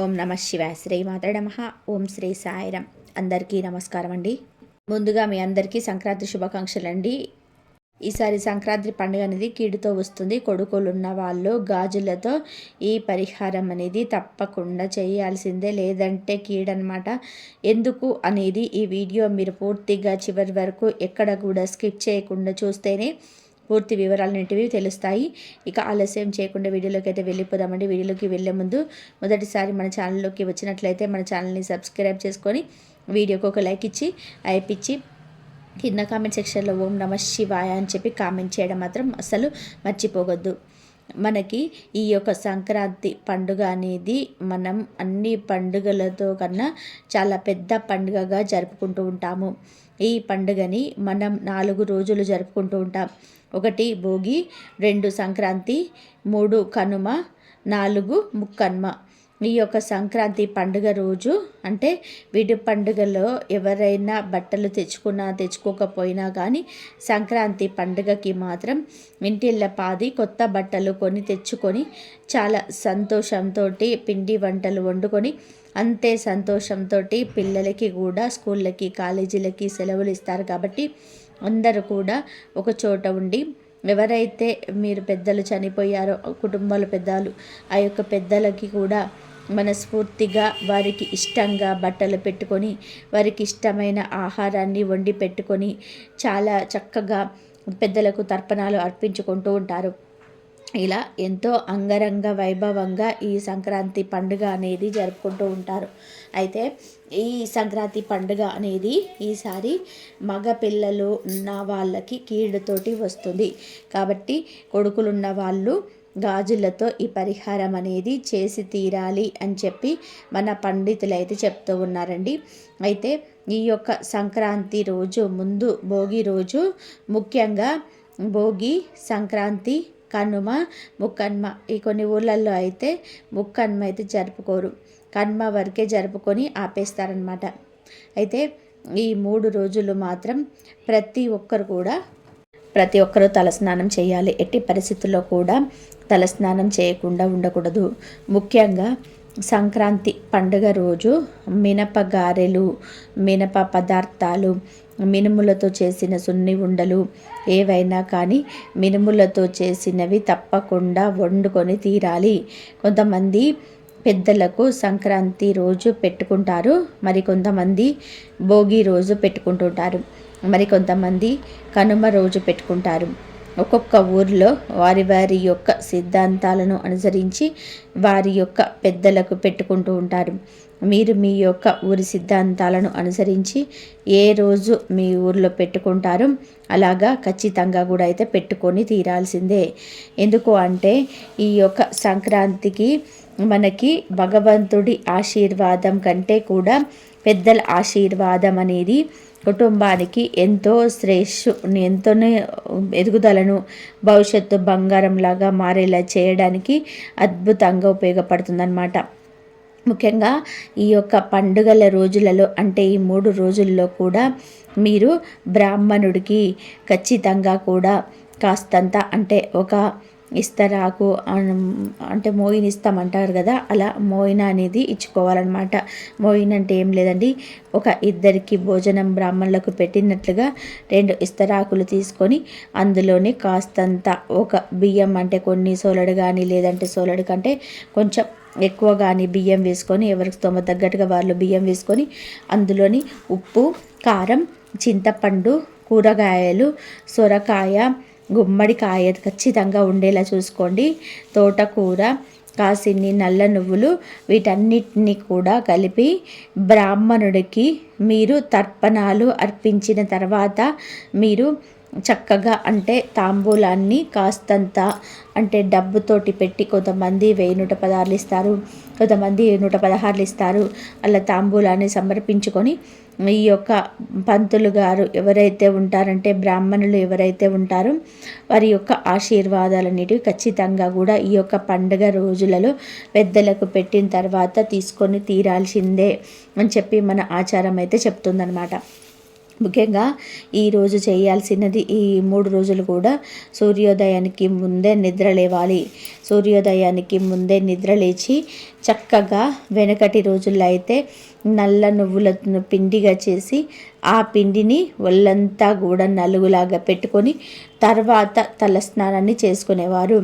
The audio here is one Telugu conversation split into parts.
ఓం నమ శివాయ. శ్రీ మాత్రే నమః. ఓం శ్రీ సాయిరాం. అందరికీ నమస్కారం అండి. ముందుగా మీ అందరికీ సంక్రాంతి శుభాకాంక్షలు అండి. ఈసారి సంక్రాంతి పండుగ అనేది కీడుతో వస్తుంది. కొడుకులున్న వాళ్ళు గాజులతో ఈ పరిహారం అనేది తప్పకుండా చేయాల్సిందే, లేదంటే కీడనమాట. ఎందుకు అనేది ఈ వీడియో మీరు పూర్తిగా చివరి వరకు ఎక్కడ కూడా స్కిప్ చేయకుండా చూస్తేనే పూర్తి వివరాలన్నింటివి తెలుస్తాయి. ఇక ఆలస్యం చేయకుండా వీడియోలోకి అయితే వెళ్ళిపోదామండి. వీడియోలోకి వెళ్ళే ముందు మొదటిసారి మన ఛానల్లోకి వచ్చినట్లయితే మన ఛానల్ని సబ్స్క్రైబ్ చేసుకొని వీడియోకి ఒక లైక్ ఇచ్చి అయిపిచ్చి కింద కామెంట్ సెక్షన్లో ఓం నమ శివాయ అని చెప్పి కామెంట్ చేయడం మాత్రం అసలు మర్చిపోవద్దు. మనకి ఈ యొక్క సంక్రాంతి పండుగ అనేది మనం అన్ని పండుగలతో కన్నా చాలా పెద్ద పండుగగా జరుపుకుంటూ ఉంటాము. ఈ పండుగని మనం 4 రోజులు జరుపుకుంటూ ఉంటాం. 1 భోగి, 2 సంక్రాంతి, 3 కనుమ, 4 ముక్కనుమ. ఈ యొక్క సంక్రాంతి పండుగ రోజు అంటే వీటి పండుగలో ఎవరైనా బట్టలు తెచ్చుకోకపోయినా కానీ సంక్రాంతి పండుగకి మాత్రం ఇంటిల్లపాది కొత్త బట్టలు తెచ్చుకొని చాలా సంతోషంతో పిండి వంటలు వండుకొని అంతే సంతోషంతో పిల్లలకి కూడా స్కూళ్ళకి కాలేజీలకి సెలవులు ఇస్తారు. కాబట్టి అందరూ కూడా ఒక చోట ఉండి ఎవరైతే మీరు పెద్దలు చనిపోయారో కుటుంబాల పెద్దలు, ఆ యొక్క పెద్దలకి కూడా మనస్ఫూర్తిగా వారికి ఇష్టంగా బట్టలు పెట్టుకొని వారికి ఇష్టమైన ఆహారాన్ని వండి పెట్టుకొని చాలా చక్కగా పెద్దలకు తర్పణాలు అర్పించుకుంటూ ఉంటారు. ఇలా ఎంతో అంగరంగ వైభవంగా ఈ సంక్రాంతి పండుగ అనేది జరుపుకుంటూ ఉంటారు. అయితే ఈ సంక్రాంతి పండుగ అనేది ఈసారి మగ పిల్లలు ఉన్న వాళ్ళకి కీడుతోటి వస్తుంది. కాబట్టి కొడుకులున్న వాళ్ళు గాజులతో ఈ పరిహారం అనేది చేసి తీరాలి అని చెప్పి మన పండితులు అయితే చెప్తూ ఉన్నారండి. అయితే ఈ యొక్క సంక్రాంతి రోజు ముందు భోగి రోజు ముఖ్యంగా భోగి, సంక్రాంతి, కనుమ, ముక్కనుమ. ఈ కొన్ని ఊళ్ళల్లో అయితే ముక్కనుమ అయితే జరుపుకోరు, కనుమ వరకే జరుపుకొని ఆపేస్తారనమాట. అయితే ఈ 3 రోజులు మాత్రం ప్రతి ఒక్కరు తలస్నానం చేయాలి. ఎట్టి పరిస్థితుల్లో కూడా తలస్నానం చేయకుండా ఉండకూడదు. ముఖ్యంగా సంక్రాంతి పండుగ రోజు మినప గారెలు, మినప పదార్థాలు, మినుములతో చేసిన సున్ని ఉండలు ఏవైనా కానీ మినుములతో చేసినవి తప్పకుండా వండుకొని తీరాలి. కొంతమంది పెద్దలకు సంక్రాంతి రోజు పెట్టుకుంటారు, మరి కొంతమంది భోగి రోజు పెట్టుకుంటుంటారు, మరి కొంతమంది కనుమ రోజు పెట్టుకుంటారు. ఒక్కొక్క ఊరిలో వారి యొక్క సిద్ధాంతాలను అనుసరించి వారి యొక్క పెద్దలకు పెట్టుకుంటూ ఉంటారు. మీరు మీ యొక్క ఊరి సిద్ధాంతాలను అనుసరించి ఏ రోజు మీ ఊరిలో పెట్టుకుంటారో అలాగా ఖచ్చితంగా కూడా అయితే పెట్టుకొని తీరాల్సిందే. ఎందుకు అంటే ఈ యొక్క సంక్రాంతికి మనకి భగవంతుడి ఆశీర్వాదం కంటే కూడా పెద్దల ఆశీర్వాదం అనేది కుటుంబానికి ఎంతో ఎంతో ఎదుగుదలను భవిష్యత్తు బంగారంలాగా మారేలా చేయడానికి అద్భుతంగా ఉపయోగపడుతుందన్నమాట. ముఖ్యంగా ఈ యొక్క పండుగల రోజులలో అంటే ఈ 3 రోజుల్లో కూడా మీరు బ్రాహ్మణుడికి ఖచ్చితంగా కూడా కాస్తంత అంటే ఒక ఇస్తరాకు అంటే మోయిన ఇస్తామంటారు కదా, అలా మోయిన అనేది ఇచ్చుకోవాలన్నమాట. మోయిన అంటే ఏం లేదండి, ఒక 2 భోజనం బ్రాహ్మణులకు పెట్టినట్లుగా 2 ఇస్తరాకులు తీసుకొని అందులోనే కాస్తంత ఒక బియ్యం అంటే కొన్ని సోలడు కానీ లేదంటే సోలడు కంటే కొంచెం ఎక్కువ కానీ బియ్యం వేసుకొని ఎవరికి స్తోమత తగ్గట్టుగా వాళ్ళు బియ్యం వేసుకొని అందులోని ఉప్పు, కారం, చింతపండు, కూరగాయలు, సొరకాయ, గుమ్మడికాయ ఖచ్చితంగా ఉండేలా చూసుకోండి. తోటకూర, కాసిన్ని నల్ల నువ్వులు వీటన్నిటిని కూడా కలిపి బ్రాహ్మణుడికి మీరు తర్పణాలు అర్పించిన తర్వాత మీరు చక్కగా అంటే తాంబూలాన్ని కాస్తంత అంటే డబ్బుతోటి పెట్టి కొంతమంది 1000 ఇస్తారు, కొంతమంది 116 ఇస్తారు. అలా తాంబూలాన్ని సమర్పించుకొని ఈ యొక్క పంతులు గారు ఎవరైతే ఉంటారంటే బ్రాహ్మణులు ఎవరైతే ఉంటారో వారి యొక్క ఆశీర్వాదాలన్నిటివి ఖచ్చితంగా కూడా ఈ యొక్క పండుగ రోజులలో పెద్దలకు పెట్టిన తర్వాత తీసుకొని తీరాల్సిందే అని చెప్పి మన ఆచారం అయితే చెప్తుందనమాట. ముఖ్యంగా ఈరోజు చేయాల్సినది ఈ 3 రోజులు కూడా సూర్యోదయానికి ముందే నిద్ర లేవాలి. సూర్యోదయానికి ముందే నిద్ర లేచి చక్కగా వెనకటి రోజుల్లో అయితే నల్ల నువ్వులను పిండిగా చేసి ఆ పిండిని ఒళ్ళంతా కూడా నలుగులాగా పెట్టుకొని తర్వాత తలస్నానాన్ని చేసుకునేవారు.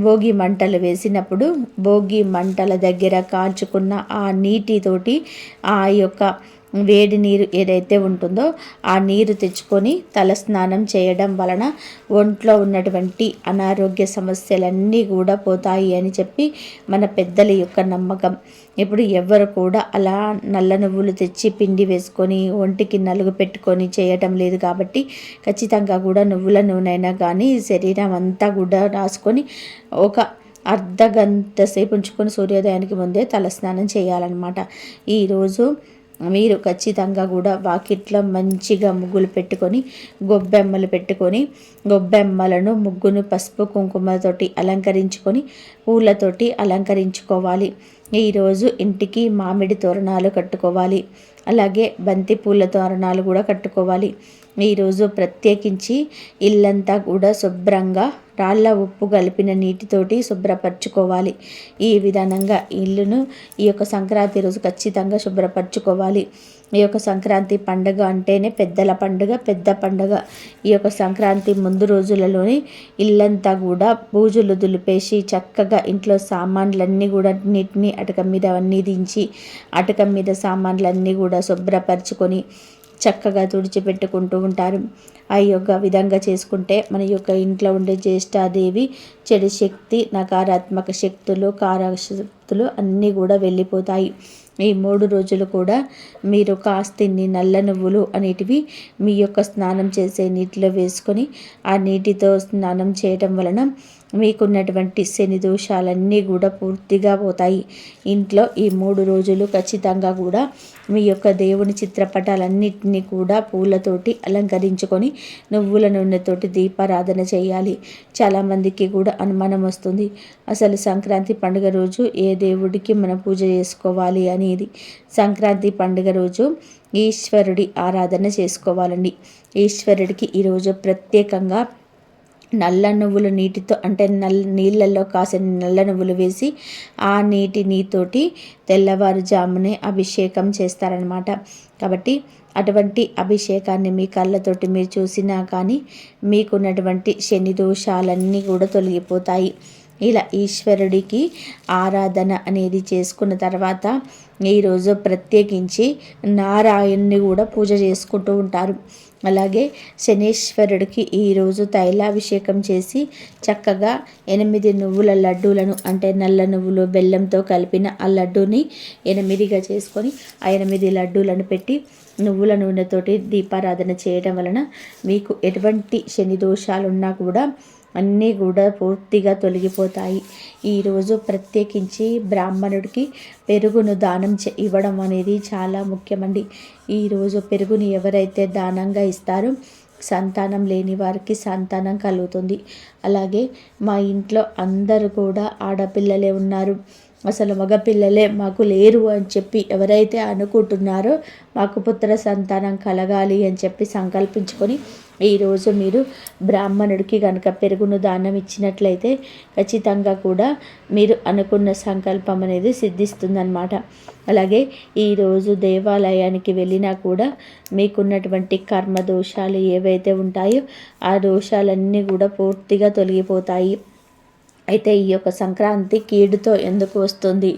భోగి మంటలు వేసినప్పుడు భోగి మంటల దగ్గర కాల్చుకున్న ఆ నీటితోటి ఆ యొక్క వేడి నీరు ఏదైతే ఉంటుందో ఆ నీరు తెచ్చుకొని తలస్నానం చేయడం వలన ఒంట్లో ఉన్నటువంటి అనారోగ్య సమస్యలన్నీ కూడా పోతాయి అని చెప్పి మన పెద్దల యొక్క నమ్మకం. ఇప్పుడు ఎవరు కూడా అలా నల్ల నువ్వులు తెచ్చి పిండి వేసుకొని ఒంటికి నలుగు పెట్టుకొని చేయటం లేదు కాబట్టి ఖచ్చితంగా కూడా నువ్వుల నూనె కానీ శరీరం అంతా కూడా రాసుకొని ఒక అర్ధ గంట సేపు ఉంచుకొని సూర్యోదయానికి ముందే తలస్నానం చేయాలన్నమాట. ఈరోజు మీరు ఖచ్చితంగా కూడా వాకిట్లో మంచిగా ముగ్గులు పెట్టుకొని గొబ్బెమ్మలు పెట్టుకొని గొబ్బెమ్మలను ముగ్గును పసుపు కుంకుమతోటి అలంకరించుకొని పూలతోటి అలంకరించుకోవాలి. ఈరోజు ఇంటికి మామిడి తోరణాలు కట్టుకోవాలి. అలాగే బంతి పూల తోరణాలు కూడా కట్టుకోవాలి. ఈరోజు ప్రత్యేకించి ఇల్లంతా కూడా శుభ్రంగా రాళ్ళ ఉప్పు కలిపిన నీటితోటి శుభ్రపరచుకోవాలి. ఈ విధానంగా ఇల్లును ఈ యొక్క సంక్రాంతి రోజు ఖచ్చితంగా శుభ్రపరచుకోవాలి. ఈ యొక్క సంక్రాంతి పండుగ అంటేనే పెద్దల పండుగ, పెద్ద పండుగ. ఈ యొక్క సంక్రాంతి ముందు రోజులలోనే ఇల్లంతా కూడా బూజులు దులిపేసి చక్కగా ఇంట్లో సామాన్లన్నీ కూడా నీటిని అటక మీద అన్నీ దించి అటక మీద సామాన్లన్నీ కూడా శుభ్రపరచుకొని చక్కగా తుడిచిపెట్టుకుంటూ ఉంటారు. ఆ యొక్క విధంగా చేసుకుంటే మన యొక్క ఇంట్లో ఉండే జ్యేష్ఠాదేవి చెడు శక్తి, నకారాత్మక శక్తులు, కారశక్తులు అన్నీ కూడా వెళ్ళిపోతాయి. ఈ 3 రోజులు కూడా మీరు కాస్తిన్ని నల్ల నువ్వులు అనేటివి మీ యొక్క స్నానం చేసే నీటిలో వేసుకొని ఆ నీటితో స్నానం చేయటం వలన మీకున్నటువంటి శని దోషాలన్నీ కూడా పూర్తిగా పోతాయి. ఇంట్లో ఈ 3 రోజులు ఖచ్చితంగా కూడా మీ యొక్క దేవుని చిత్రపటాలన్నింటినీ కూడా పూలతోటి అలంకరించుకొని నువ్వుల నూనెతోటి దీపారాధన చేయాలి. చాలామందికి కూడా అనుమానం వస్తుంది, అసలు సంక్రాంతి పండుగ రోజు ఏ దేవుడికి మనం పూజ చేసుకోవాలి అనేది. సంక్రాంతి పండుగ రోజు ఈశ్వరుడి ఆరాధన చేసుకోవాలండి. ఈశ్వరుడికి ఈరోజు ప్రత్యేకంగా నల్ల నువ్వులు నీటితో అంటే నీళ్ళల్లో కాసిన నల్ల నువ్వులు వేసి ఆ నీతోటి తెల్లవారుజామునే అభిషేకం చేస్తారనమాట. కాబట్టి అటువంటి అభిషేకాన్ని మీ కళ్ళతోటి మీరు చూసినా కానీ మీకున్నటువంటి శని దోషాలన్నీ కూడా తొలగిపోతాయి. ఇలా ఈశ్వరుడికి ఆరాధన అనేది చేసుకున్న తర్వాత ఈరోజు ప్రత్యేకించి నారాయణ్ణి కూడా పూజ చేసుకుంటూ ఉంటారు. అలాగే శనీశ్వరుడికి ఈరోజు తైలాభిషేకం చేసి చక్కగా 8 నువ్వుల లడ్డూలను అంటే నల్ల నువ్వులు బెల్లంతో కలిపిన ఆ లడ్డూని 8గా చేసుకొని ఆ 8 లడ్డూలను పెట్టి నువ్వుల నూనెతోటి దీపారాధన చేయడం వలన మీకు ఎటువంటి శని దోషాలున్నా కూడా అన్నీ కూడా పూర్తిగా తొలగిపోతాయి. ఈరోజు ప్రత్యేకించి బ్రాహ్మణుడికి పెరుగును దానం ఇవ్వడం అనేది చాలా ముఖ్యమండి. ఈరోజు పెరుగుని ఎవరైతే దానంగా ఇస్తారో సంతానం లేని వారికి సంతానం కలుగుతుంది. అలాగే మా ఇంట్లో అందరూ కూడా ఆడపిల్లలే ఉన్నారు, అసలు మగపిల్లలే మాకు లేరు అని చెప్పి ఎవరైతే అనుకుంటున్నారో మాకు పుత్ర సంతానం కలగాలి అని చెప్పి సంకల్పించుకొని ఈరోజు మీరు బ్రాహ్మణుడికి కనుక పెరుగును దానం ఇచ్చినట్లయితే ఖచ్చితంగా కూడా మీరు అనుకున్న సంకల్పం అనేది సిద్ధిస్తుందన్నమాట. అలాగే ఈరోజు దేవాలయానికి వెళ్ళినా కూడా మీకున్నటువంటి కర్మ దోషాలు ఏవైతే ఉంటాయో ఆ దోషాలన్నీ కూడా పూర్తిగా తొలగిపోతాయి. అయితే ఈ యొక్క సంక్రాంతి కీడుతో ఎందుకు వస్తుంది,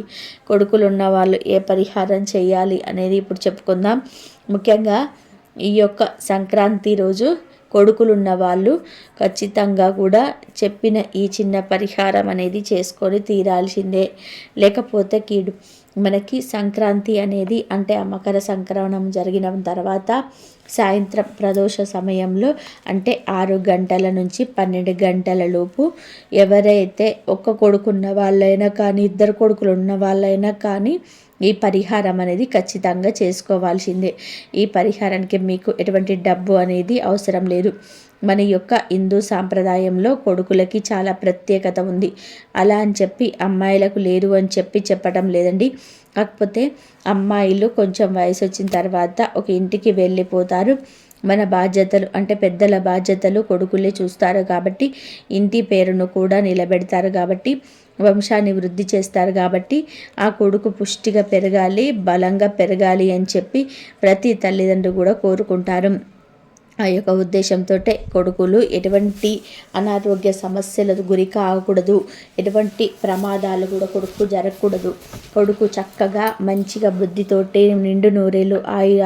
కొడుకులు ఉన్న వాళ్ళు ఏ పరిహారం చేయాలి అనేది ఇప్పుడు చెప్పుకుందాం. ముఖ్యంగా ఈ యొక్క సంక్రాంతి రోజు కొడుకులున్న వాళ్ళు ఖచ్చితంగా కూడా చెప్పిన ఈ చిన్న పరిహారం అనేది చేసుకొని తీరాల్సిందే, లేకపోతే కీడు. మనకి సంక్రాంతి అనేది అంటే ఆ మకర సంక్రమణం జరిగిన తర్వాత సాయంత్రం ప్రదోష సమయంలో అంటే 6 గంటల నుంచి 12 గంటల లోపు ఎవరైతే ఒక్క కొడుకున్న వాళ్ళైనా కానీ 2 కొడుకులు ఉన్న వాళ్ళైనా కానీ ఈ పరిహారం అనేది ఖచ్చితంగా చేసుకోవాల్సిందే. ఈ పరిహారానికి మీకు ఎటువంటి డబ్బు అనేది అవసరం లేదు. మన యొక్క హిందూ సాంప్రదాయంలో కొడుకులకి చాలా ప్రత్యేకత ఉంది. అలా అని చెప్పి అమ్మాయిలకు లేదు అని చెప్పడం లేదండి. కాకపోతే అమ్మాయిలు కొంచెం వయసు వచ్చిన తర్వాత ఒక ఇంటికి వెళ్ళిపోతారు. మన బాధ్యతలు అంటే పెద్దల బాధ్యతలు కొడుకులే చూస్తారు కాబట్టి, ఇంటి పేరును కూడా నిలబెడతారు కాబట్టి, వంశాన్ని వృద్ధి చేస్తారు కాబట్టి, ఆ కొడుకు పుష్టిగా పెరగాలి, బలంగా పెరగాలి అని చెప్పి ప్రతి తల్లిదండ్రులు కూడా కోరుకుంటారు. ఆ యొక్క ఉద్దేశంతో కొడుకులు ఎటువంటి అనారోగ్య సమస్యలకు గురి కాకూడదు, ఎటువంటి ప్రమాదాలు కూడా కొడుకు జరగకూడదు, కొడుకు చక్కగా మంచిగా బుద్ధితోటి నిండు నూరేళ్ళు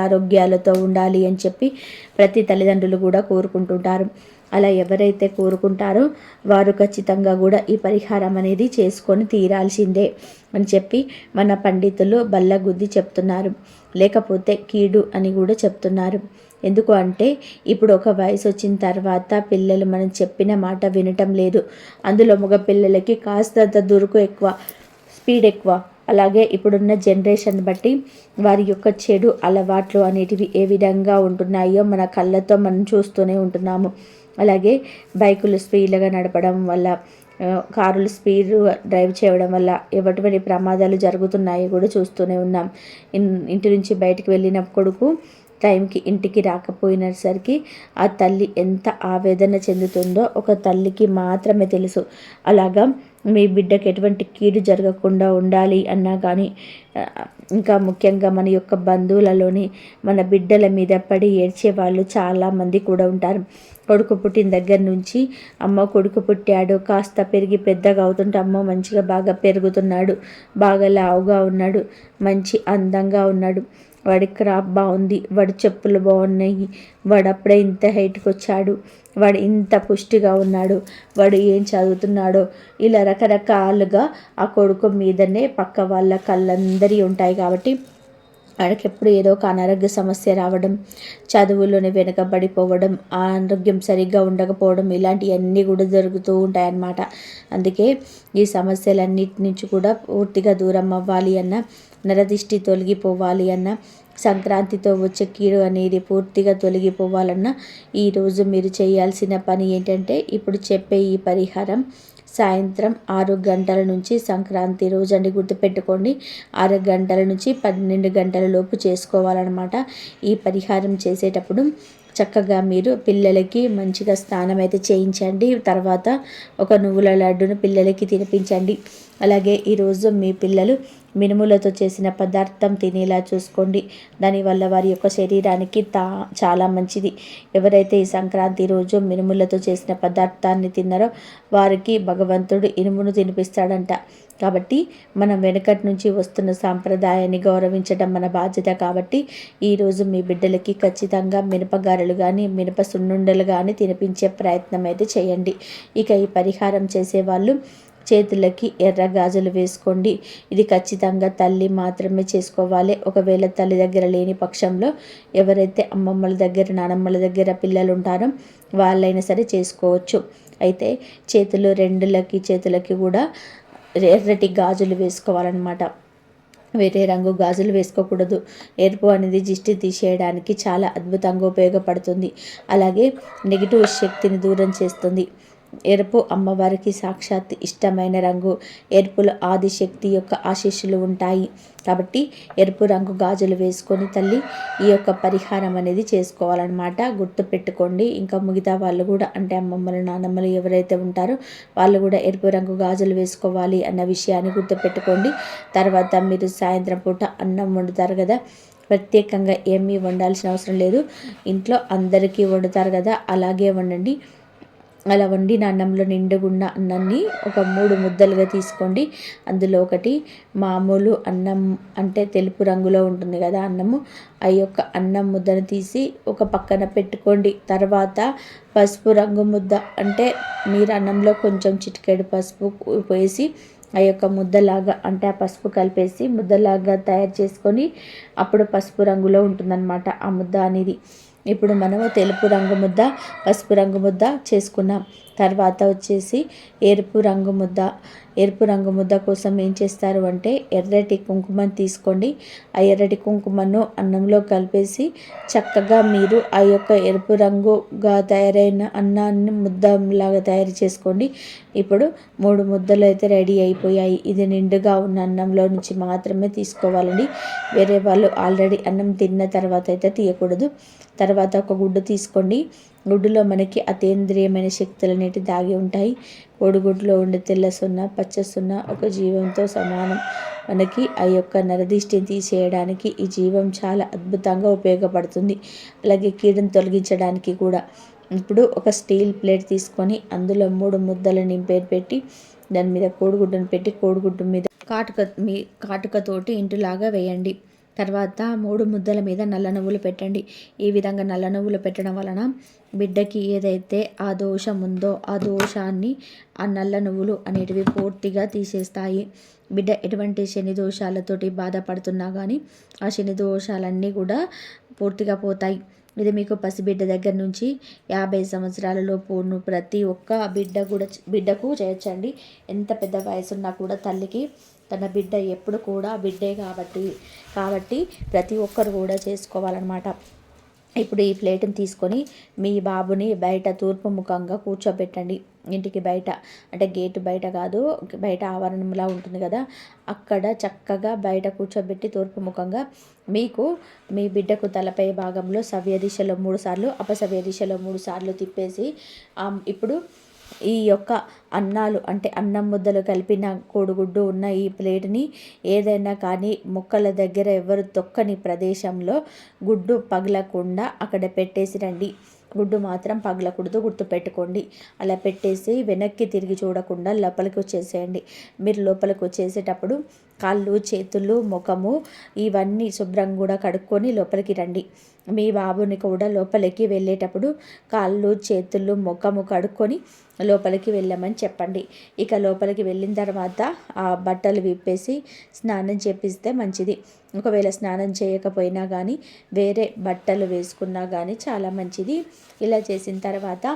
ఆరోగ్యాలతో ఉండాలి అని చెప్పి ప్రతి తల్లిదండ్రులు కూడా కోరుకుంటుంటారు. అలా ఎవరైతే కోరుకుంటారో వారు ఖచ్చితంగా కూడా ఈ పరిహారం అనేది చేసుకొని తీరాల్సిందే అని చెప్పి మన పండితులు బల్లగుద్ది చెప్తున్నారు. లేకపోతే కీడు అని కూడా చెప్తున్నారు. ఎందుకు అంటే ఇప్పుడు ఒక వయసు వచ్చిన తర్వాత పిల్లలు మనం చెప్పిన మాట వినటం లేదు. అందులో మగ పిల్లలకి కాస్తంత దురుకు ఎక్కువ, స్పీడ్ ఎక్కువ. అలాగే ఇప్పుడున్న జనరేషన్ బట్టి వారి యొక్క చెడు అలవాట్లు అనేటివి ఏ విధంగా ఉంటున్నాయో మన కళ్ళతో మనం చూస్తూనే ఉంటున్నాము. అలాగే బైకులు స్పీడ్గా నడపడం వల్ల, కారులు స్పీడ్ డ్రైవ్ చేయడం వల్ల ఎటువంటి ప్రమాదాలు జరుగుతున్నాయో కూడా చూస్తూనే ఉన్నాం. ఇంటి నుంచి బయటికి వెళ్ళిన కొడుకు టైంకి ఇంటికి రాకపోయినసరికి ఆ తల్లి ఎంత ఆవేదన చెందుతుందో ఒక తల్లికి మాత్రమే తెలుసు. అలాగా మీ బిడ్డకి ఎటువంటి కీడు జరగకుండా ఉండాలి అన్నా కానీ, ఇంకా ముఖ్యంగా మన యొక్క బంధువులలోని మన బిడ్డల మీద పడి ఏడ్చే వాళ్ళు చాలామంది కూడా ఉంటారు. కొడుకు పుట్టిన దగ్గర నుంచి అమ్మ కొడుకు పుట్టాడు, కాస్త పెరిగి పెద్దగా అవుతుంటే అమ్మ మంచిగా బాగా పెరుగుతున్నాడు, బాగా లావుగా ఉన్నాడు, మంచి అందంగా ఉన్నాడు, వాడి క్రాప్ బాగుంది, వాడి చెప్పులు బాగున్నాయి, వాడు అప్పుడే ఇంత హైట్కి వచ్చాడు, వాడు ఇంత పుష్టిగా ఉన్నాడు, వాడు ఏం చదువుతున్నాడో, ఇలా రకరకాలుగా ఆ కొడుకు మీదనే పక్క వాళ్ళ కళ్ళందరి ఉంటాయి. కాబట్టి వాడికి ఎప్పుడు ఏదో ఒక అనారోగ్య సమస్య రావడం, చదువులోనే వెనకబడిపోవడం, ఆరోగ్యం సరిగ్గా ఉండకపోవడం, ఇలాంటివన్నీ కూడా జరుగుతూ ఉంటాయన్నమాట. అందుకే ఈ సమస్యలన్నిటి నుంచి కూడా పూర్తిగా దూరం అవ్వాలి అన్న, నరదిష్టి తొలగిపోవాలి అన్న, సంక్రాంతితో వచ్చే కీడు అనేది పూర్తిగా తొలగిపోవాలన్న ఈరోజు మీరు చేయాల్సిన పని ఏంటంటే, ఇప్పుడు చెప్పే ఈ పరిహారం సాయంత్రం 6 గంటల నుంచి, సంక్రాంతి రోజు అండి గుర్తుపెట్టుకోండి, 6 గంటల నుంచి 12 గంటల లోపు చేసుకోవాలన్నమాట. ఈ పరిహారం చేసేటప్పుడు చక్కగా మీరు పిల్లలకి మంచిగా స్నానం అయితే చేయించండి. తర్వాత ఒక నువ్వుల లడ్డును పిల్లలకి తినిపించండి. అలాగే ఈరోజు మీ పిల్లలు మినుములతో చేసిన పదార్థం తినేలా చూసుకోండి. దానివల్ల వారి యొక్క శరీరానికి చాలా మంచిది. ఎవరైతే ఈ సంక్రాంతి రోజు మినుములతో చేసిన పదార్థాన్ని తిన్నారో వారికి భగవంతుడు ఇనుమును తినిపిస్తాడంట. కాబట్టి మనం వెనకటి నుంచి వస్తున్న సాంప్రదాయాన్ని గౌరవించడం మన బాధ్యత. కాబట్టి ఈరోజు మీ బిడ్డలకి ఖచ్చితంగా మినపగారెలు కానీ, మినప సున్నుండలు కానీ తినిపించే ప్రయత్నం అయితే చేయండి. ఇక ఈ పరిహారం చేసేవాళ్ళు చేతులకి ఎర్ర గాజులు వేసుకోండి. ఇది ఖచ్చితంగా తల్లి మాత్రమే చేసుకోవాలి. ఒకవేళ తల్లి దగ్గర లేని పక్షంలో ఎవరైతే అమ్మమ్మల దగ్గర, నానమ్మల దగ్గర పిల్లలు ఉంటారో వాళ్ళైనా సరే చేసుకోవచ్చు. అయితే చేతులకి కూడా ఎర్రటి గాజులు వేసుకోవాలన్నమాట. వేరే రంగు గాజులు వేసుకోకూడదు. ఎరుపు అనేది దిష్టి తీసేయడానికి చాలా అద్భుతంగా ఉపయోగపడుతుంది. అలాగే నెగిటివ్ శక్తిని దూరం చేస్తుంది. ఎరుపు అమ్మవారికి సాక్షాత్ ఇష్టమైన రంగు. ఎరుపులో ఆదిశక్తి యొక్క ఆశీస్సులు ఉంటాయి. కాబట్టి ఎరుపు రంగు గాజులు వేసుకొని తల్లి ఈ యొక్క పరిహారం అనేది చేసుకోవాలన్నమాట. గుర్తుపెట్టుకోండి. ఇంకా మిగతా వాళ్ళు కూడా, అంటే అమ్మమ్మలు, నానమ్మలు ఎవరైతే ఉంటారో వాళ్ళు కూడా ఎరుపు రంగు గాజులు వేసుకోవాలి అన్న విషయాన్ని గుర్తుపెట్టుకోండి. తర్వాత మీరు సాయంత్రం పూట అన్నం వండుతారు కదా, ప్రత్యేకంగా ఏమీ వండాల్సిన అవసరం లేదు. ఇంట్లో అందరికీ వండుతారు కదా, అలాగే వండండి. అలా వండిన అన్నంలో నిండుగున్న అన్నాన్ని ఒక 3 ముద్దలుగా తీసుకోండి. అందులో ఒకటి మామూలు అన్నం, అంటే తెలుపు రంగులో ఉంటుంది కదా అన్నము, ఆ యొక్క అన్నం ముద్దను తీసి ఒక పక్కన పెట్టుకోండి. తర్వాత పసుపు రంగు ముద్ద, అంటే మీరు అన్నంలో కొంచెం చిటికెడు పసుపు వేసి ఆ యొక్క ముద్దలాగా, అంటే ఆ పసుపు కలిపేసి ముద్దలాగా తయారు చేసుకొని అప్పుడు పసుపు రంగులో ఉంటుందన్నమాట ఆ ముద్ద అనేది. ఇప్పుడు మనము తెలుపు రంగు ముద్ద, పసుపు రంగు ముద్ద చేసుకున్నాం. తర్వాత వచ్చేసి ఎరుపు రంగు ముద్ద. ఎరుపు రంగు ముద్ద కోసం ఏం చేస్తారు అంటే ఎర్రటి కుంకుమను తీసుకోండి. ఆ ఎర్రటి కుంకుమను అన్నంలో కలిపేసి చక్కగా మీరు ఆ యొక్క ఎరుపు రంగుగా తయారైన అన్నాన్ని ముద్దలాగా తయారు చేసుకోండి. ఇప్పుడు 3 ముద్దలు అయితే రెడీ అయిపోయాయి. ఇది నిండుగా ఉన్న అన్నంలో నుంచి మాత్రమే తీసుకోవాలండి. వేరే వాళ్ళు ఆల్రెడీ అన్నం తిన్న తర్వాత అయితే తీయకూడదు. తర్వాత ఒక గుడ్డు తీసుకోండి. గుడ్డులో మనకి అతీంద్రియమైన శక్తులు అనేవి దాగి ఉంటాయి. కోడిగుడ్లో ఉండే తెల్ల సున్న, పచ్చ సున్న ఒక జీవంతో సమానం. మనకి ఆ యొక్క నరదిష్టిని తీసేయడానికి ఈ జీవం చాలా అద్భుతంగా ఉపయోగపడుతుంది. అలాగే కీడును తొలగించడానికి కూడా. ఇప్పుడు ఒక స్టీల్ ప్లేట్ తీసుకొని అందులో 3 ముద్దలు పెట్టి దాని మీద కోడిగుడ్డును పెట్టి కోడిగుడ్డు మీద కాటుకతోటి ఇంటులాగా వేయండి. తర్వాత 3 ముద్దల మీద నల్ల నువ్వులు పెట్టండి. ఈ విధంగా నల్ల నువ్వులు పెట్టడం వలన బిడ్డకి ఏదైతే ఆ దోషం ఉందో ఆ దోషాన్ని ఆ నల్ల నువ్వులు అనేటివి పూర్తిగా తీసేస్తాయి. బిడ్డ ఎటువంటి శని దోషాలతోటి బాధపడుతున్నా కానీ ఆ శని దోషాలన్నీ కూడా పూర్తిగా పోతాయి. ఇది మీకు పసిబిడ్డ దగ్గర నుంచి 50 సంవత్సరాల లోపు ఉన్న ప్రతి ఒక్క బిడ్డకు చేయొచ్చండి. ఎంత పెద్ద వయసున్నా కూడా తల్లికి తన బిడ్డ ఎప్పుడు కూడా బిడ్డే కాబట్టి ప్రతి ఒక్కరు కూడా చేసుకోవాలన్నమాట. ఇప్పుడు ఈ ప్లేట్ని తీసుకొని మీ బాబుని బయట తూర్పు ముఖంగా కూర్చోబెట్టండి. ఇంటికి బయట, అంటే గేటు బయట కాదు, బయట ఆవరణంలా ఉంటుంది కదా, అక్కడ చక్కగా బయట కూర్చోబెట్టి తూర్పు ముఖంగా మీకు మీ బిడ్డకు తలపై భాగంలో సవ్య దిశలో 3 సార్లు, అపసవ్య దిశలో 3 సార్లు తిప్పేసి ఇప్పుడు ఈ యొక్క అన్నాలు అంటే అన్నం ముద్దలు కలిపిన కోడిగుడ్డు ఉన్న ఈ ప్లేట్ని ఏదైనా కానీ ముక్కల దగ్గర ఎవరు తొక్కని ప్రదేశంలో గుడ్డు పగలకుండా అక్కడ పెట్టేసి రండి. గుడ్డు మాత్రం పగలకూడదు, గుర్తుపెట్టుకోండి. అలా పెట్టేసి వెనక్కి తిరిగి చూడకుండా లోపలికి వచ్చేసేయండి. మీరు లోపలికి వచ్చేసేటప్పుడు కాళ్ళు, చేతులు, ముఖము ఇవన్నీ శుభ్రంగా కూడా కడుక్కొని లోపలికి రండి. మీ బాబుని కూడా లోపలికి వెళ్ళేటప్పుడు కాళ్ళు, చేతులు, ముఖము కడుక్కొని లోపలికి వెళ్ళమని చెప్పండి. ఇక లోపలికి వెళ్ళిన తర్వాత ఆ బట్టలు విప్పేసి స్నానం చేపిస్తే మంచిది. ఒకవేళ స్నానం చేయకపోయినా కానీ వేరే బట్టలు వేసుకున్నా కానీ చాలా మంచిది. ఇలా చేసిన తర్వాత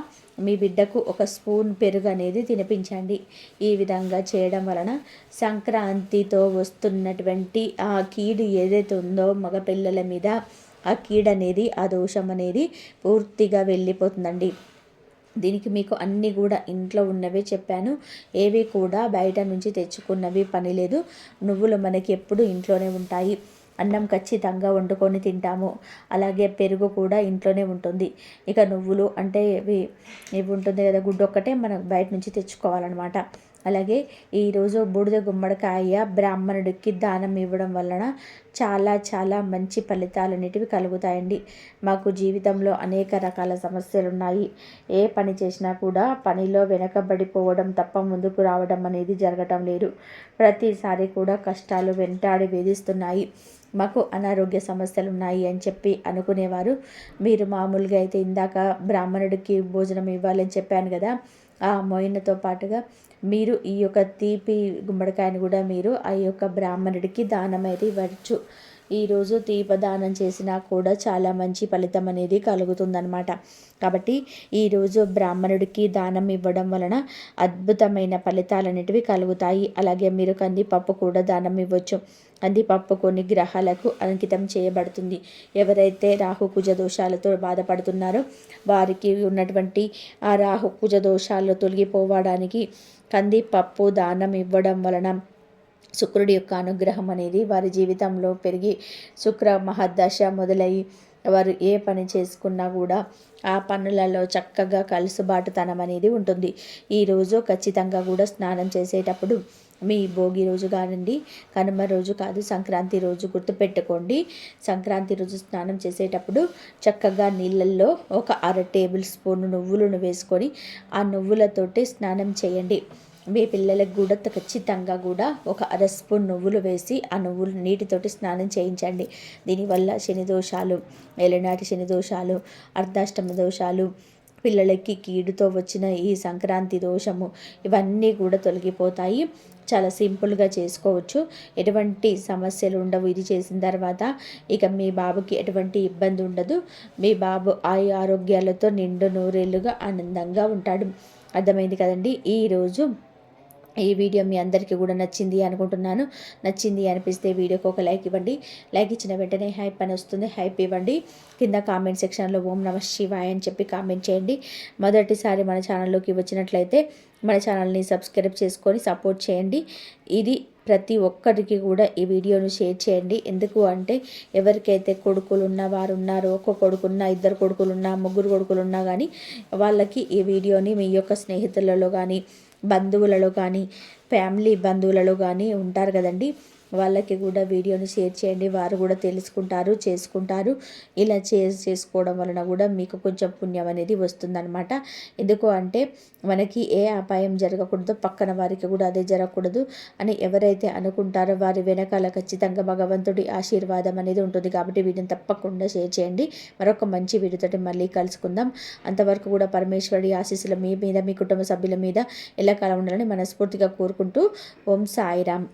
మీ బిడ్డకు ఒక స్పూన్ పెరుగు అనేది తినిపించండి. ఈ విధంగా చేయడం వలన సంక్రాంతితో వస్తున్నటువంటి ఆ కీడు ఏదైతే ఉందో మగపిల్లల మీద, ఆ కీడు అనేది, ఆ దోషం అనేది పూర్తిగా వెళ్ళిపోతుందండి. దీనికి మీకు అన్నీ కూడా ఇంట్లో ఉన్నవే చెప్పాను. ఏవి కూడా బయట నుంచి తెచ్చుకున్నవి పని లేదు. నువ్వులు మనకి ఎప్పుడు ఇంట్లోనే ఉంటాయి. అన్నం ఖచ్చితంగా వండుకొని తింటాము. అలాగే పెరుగు కూడా ఇంట్లోనే ఉంటుంది. ఇక నువ్వులు అంటే ఇవి ఉంటుంది కదా, గుడ్డు ఒక్కటే మనం బయట నుంచి తెచ్చుకోవాలన్నమాట. అలాగే ఈరోజు బూడిద గుమ్మడికాయ బ్రాహ్మణుడికి దానం ఇవ్వడం వలన చాలా చాలా మంచి ఫలితాలు అనేటివి కలుగుతాయండి. మాకు జీవితంలో అనేక రకాల సమస్యలు ఉన్నాయి. ఏ పని చేసినా కూడా పనిలో వెనకబడిపోవడం తప్ప ముందుకు రావడం అనేది జరగటం లేదు. ప్రతిసారి కూడా కష్టాలు వెంటాడి వేధిస్తున్నాయి. మాకు అనారోగ్య సమస్యలు ఉన్నాయి అని చెప్పి అనుకునేవారు. మీరు మామూలుగా అయితే ఇందాక బ్రాహ్మణుడికి భోజనం ఇవ్వాలని చెప్పాను కదా, ఆ మోయినతో పాటుగా మీరు ఈ యొక్క తీపి గుమ్మడికాయను కూడా మీరు ఆ యొక్క బ్రాహ్మణుడికి దానం అయితే ఇవ్వచ్చు. ఈరోజు దీపదానం చేసినా కూడా చాలా మంచి ఫలితం అనేది కలుగుతుందన్నమాట. కాబట్టి ఈరోజు బ్రాహ్మణుడికి దానం ఇవ్వడం వలన అద్భుతమైన ఫలితాలు అనేటివి కలుగుతాయి. అలాగే మీరు కందిపప్పు కూడా దానం ఇవ్వచ్చు. కందిపప్పు కొన్ని గ్రహాలకు అంకితం చేయబడుతుంది. ఎవరైతే రాహుకుజ దోషాలతో బాధపడుతున్నారో వారికి ఉన్నటువంటి ఆ రాహుకుజ దోషాలు తొలగిపోవడానికి కందిపప్పు దానం ఇవ్వడం వలన శుక్రుడి యొక్క అనుగ్రహం అనేది వారి జీవితంలో పెరిగి శుక్ర మహర్దశ మొదలయ్యి వారు ఏ పని చేసుకున్నా కూడా ఆ పనులలో చక్కగా కలుసుబాటుతనం అనేది ఉంటుంది. ఈరోజు ఖచ్చితంగా కూడా స్నానం చేసేటప్పుడు మీ భోగి రోజు కానండి, కనుమ రోజు కాదు, సంక్రాంతి రోజు గుర్తుపెట్టుకోండి. సంక్రాంతి రోజు స్నానం చేసేటప్పుడు చక్కగా నీళ్ళల్లో ఒక 1/2 టేబుల్ స్పూన్ నువ్వులను వేసుకొని ఆ నువ్వులతోటి స్నానం చేయండి. మీ పిల్లలకు కూడా ఖచ్చితంగా కూడా ఒక 1/2 స్పూన్ నువ్వులు వేసి ఆ నువ్వులు నీటితోటి స్నానం చేయించండి. దీనివల్ల శని దోషాలు, ఏలినాటి శని దోషాలు, అర్ధాష్టమ దోషాలు, పిల్లలకి కీడుతో వచ్చిన ఈ సంక్రాంతి దోషము ఇవన్నీ కూడా తొలగిపోతాయి. చాలా సింపుల్గా చేసుకోవచ్చు. ఎటువంటి సమస్యలు ఉండవు. ఇది చేసిన తర్వాత ఇక మీ బాబుకి ఎటువంటి ఇబ్బంది ఉండదు. మీ బాబు ఆరోగ్యాలతో నిండు నూరేళ్లుగా ఆనందంగా ఉంటాడు. అర్థమైంది కదండి. ఈరోజు ఈ వీడియో మీ అందరికీ కూడా నచ్చింది అనుకుంటున్నాను. నచ్చింది అనిపిస్తే వీడియోకి ఒక లైక్ ఇవ్వండి. లైక్ ఇచ్చిన వెంటనే హైప్ అని వస్తుంది, హైప్ ఇవ్వండి. కింద కామెంట్ సెక్షన్లో ఓం నమః శివాయ అని చెప్పి కామెంట్ చేయండి. మొదటిసారి మన ఛానల్లోకి వచ్చినట్లయితే మన ఛానల్ని సబ్స్క్రైబ్ చేసుకొని సపోర్ట్ చేయండి. ఇది ప్రతి ఒక్కరికి కూడా ఈ వీడియోను షేర్ చేయండి. ఎందుకు అంటే ఎవరికైతే కొడుకులు ఉన్న వారు ఉన్నారో, ఒక కొడుకున్న, ఇద్దరు కొడుకులున్నా, ముగ్గురు కొడుకులున్నా కానీ వాళ్ళకి ఈ వీడియోని మీ యొక్క స్నేహితులలో కానీ, బంధువులలో కానీ, ఫ్యామిలీ బంధువులలో కానీ ఉంటారు కదండి, వాళ్ళకి కూడా వీడియోని షేర్ చేయండి. వారు కూడా తెలుసుకుంటారు, చేసుకుంటారు. ఇలా చేసుకోవడం వలన కూడా మీకు కొంచెం పుణ్యం అనేది వస్తుందన్నమాట. ఎందుకు అంటే మనకి ఏ అపాయం జరగకూడదు, పక్కన వారికి కూడా అదే జరగకూడదు అని ఎవరైతే అనుకుంటారో వారి వెనకాల ఖచ్చితంగా భగవంతుడి ఆశీర్వాదం అనేది ఉంటుంది. కాబట్టి వీడియోని తప్పకుండా షేర్ చేయండి. మరొక మంచి వీడియోతోటి మళ్ళీ కలుసుకుందాం. అంతవరకు కూడా పరమేశ్వరుడి ఆశీస్సులు మీ మీద, మీ కుటుంబ సభ్యుల మీద ఎల్లకాలం ఉండాలని మనస్ఫూర్తిగా కోరుకుంటూ ఓం సాయిరామ్.